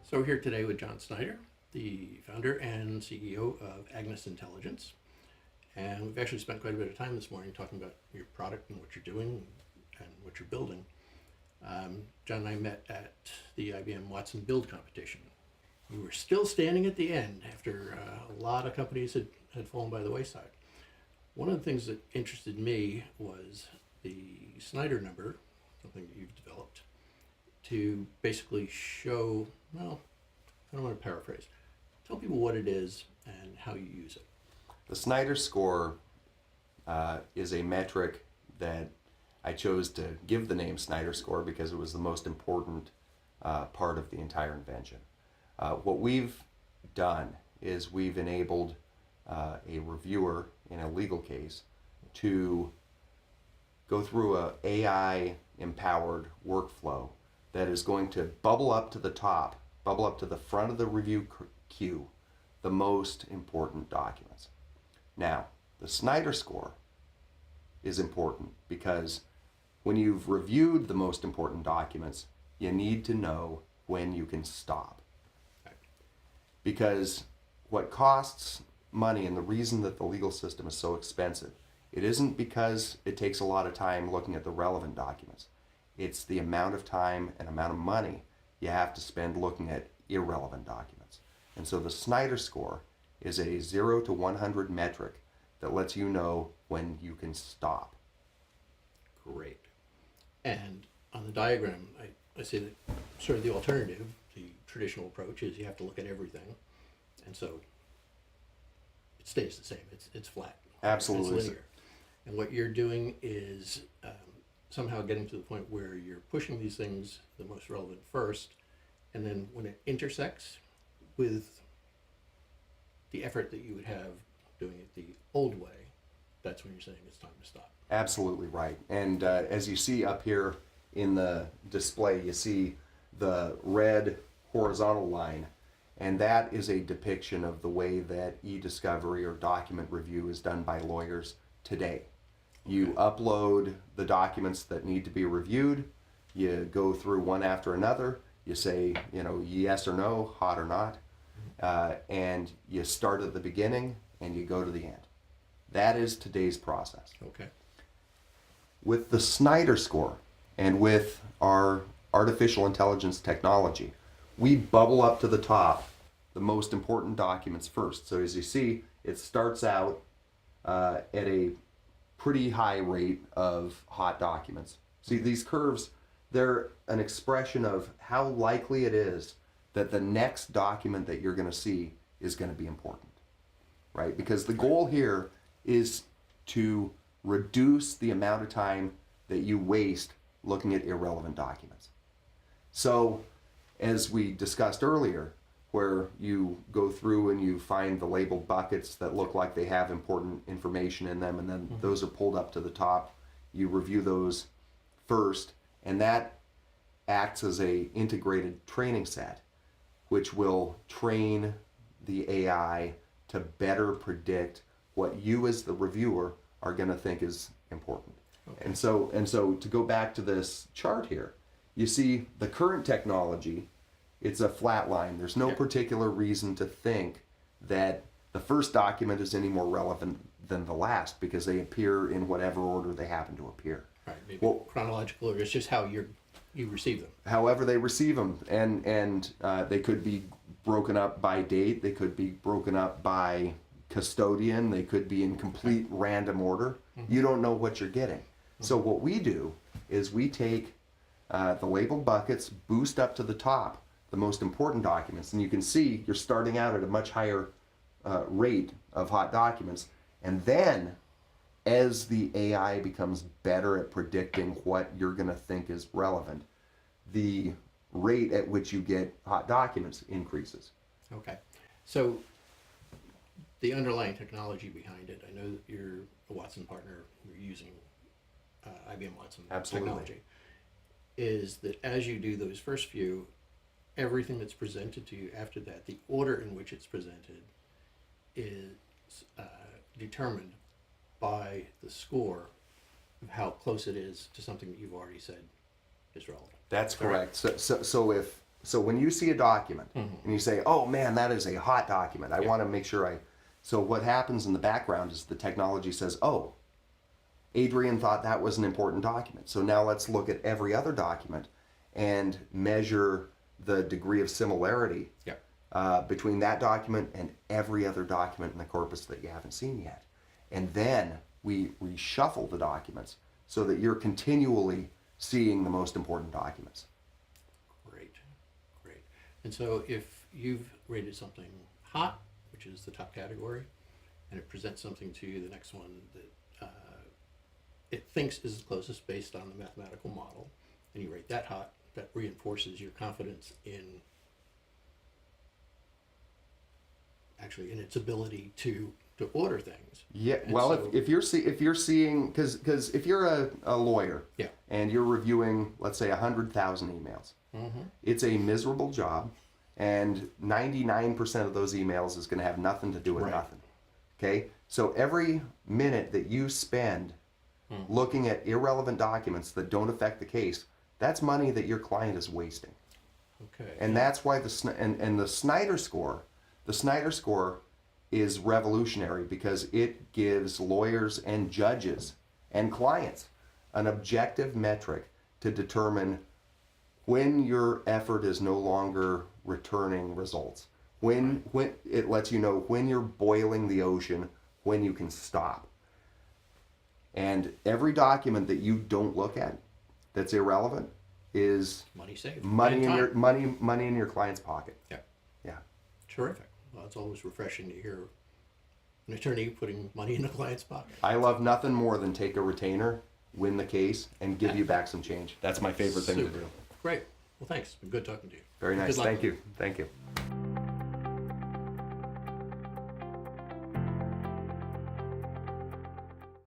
So we're here today with John Snyder, the founder and CEO of Agnes Intelligence. And we've actually spent quite a bit of time this morning talking about your product and what you're doing and what you're building. John and I met at the IBM Watson Build competition. We were still standing at the end after a lot of companies had fallen by the wayside. One of the things that interested me was the Snyder number, something that you've developed, to basically show, well, I don't want to paraphrase, tell people what it is and how you use it. The Snyder Score is a metric that I chose to give the name Snyder Score because it was the most important part of the entire invention. What we've done is we've enabled a reviewer in a legal case to go through a AI-empowered workflow that is going to bubble up to the top, bubble up to the front of the review queue, the most important documents. Now, the Snyder Score is important because when you've reviewed the most important documents, you need to know when you can stop. Because what costs money, and the reason that the legal system is so expensive, it isn't because it takes a lot of time looking at the relevant documents. It's the amount of time and amount of money you have to spend looking at irrelevant documents. And so the Snyder Score is a 0 to 100 metric that lets you know when you can stop. Great. And on the diagram, I see that sort of the alternative, the traditional approach, is you have to look at everything. And so it stays the same. It's flat. Absolutely. It's linear. And what you're doing is somehow getting to the point where you're pushing these things, the most relevant first, and then when it intersects with the effort that you would have doing it the old way, that's when you're saying it's time to stop. Absolutely right. And as you see up here in the display, you see the red horizontal line, and that is a depiction of the way that e-discovery or document review is done by lawyers today. You upload the documents that need to be reviewed, you go through one after another, you say, yes or no, hot or not, and you start at the beginning and you go to the end. That is today's process. Okay. With the Snyder Score and with our artificial intelligence technology, we bubble up to the top the most important documents first. So as you see, it starts out at a pretty high rate of hot documents. See, these curves, they're an expression of how likely it is that the next document that you're going to see is going to be important, right? Because the goal here is to reduce the amount of time that you waste looking at irrelevant documents. So, as we discussed earlier, where you go through and you find the labeled buckets that look like they have important information in them, and then those are pulled up to the top. You review those first, and that acts as a integrated training set, which will train the AI to better predict what you as the reviewer are going to think is important. Okay. And so to go back to this chart here, you see the current technology, it's a flat line. There's no particular reason to think that the first document is any more relevant than the last because they appear in whatever order they happen to appear. Right, maybe chronological, or it's just how you receive them. However they receive them, and they could be broken up by date, they could be broken up by custodian, they could be in complete random order. You don't know what you're getting. So what we do is we take the labeled buckets, boost up to the top the most important documents, and you can see you're starting out at a much higher rate of hot documents, and then as the AI becomes better at predicting what you're going to think is relevant, the rate at which you get hot documents increases. Okay. So the underlying technology behind it, I know that you're a Watson partner, you're using IBM Watson Absolutely. technology, is that as you do those first few, everything that's presented to you after that, the order in which it's presented is determined by the score of how close it is to something that you've already said is relevant. That's correct. So if So when you see a document and you say, "Oh man, that is a hot document. I want to make sure I." So what happens in the background is the technology says, "Oh, Adrian thought that was an important document. So now let's look at every other document and measure the degree of similarity Yeah. between that document and every other document in the corpus that you haven't seen yet." And then we reshuffle the documents so that you're continually seeing the most important documents. Great. Great. And so if you've rated something hot, which is the top category, and it presents something to you, the next one that it thinks is the closest based on the mathematical model, and you rate that hot, that reinforces your confidence in actually in its ability to order things. Yeah, And well, so- if you're seeing, because if you're a lawyer, Yeah. and you're reviewing, let's say, 100,000 emails, it's a miserable job, and 99% of those emails is going to have nothing to do with Right. nothing. Okay, so every minute that you spend looking at irrelevant documents that don't affect the case, that's money that your client is wasting. Okay. And that's why the Snyder Score, the Snyder Score is revolutionary because it gives lawyers and judges and clients an objective metric to determine when your effort is no longer returning results. When it lets you know when you're boiling the ocean, when you can stop. And every document that you don't look at that's irrelevant is money saved. money And in your time. money in your client's pocket. Yeah. Yeah. Terrific. Well, it's always refreshing to hear an attorney putting money in a client's pocket. I love nothing more than take a retainer, win the case, and give you back some change. That's my favorite thing to Super. do. Great. Well, thanks. It's been good talking to you. Very nice. Good luck Thank with it. you. Thank you.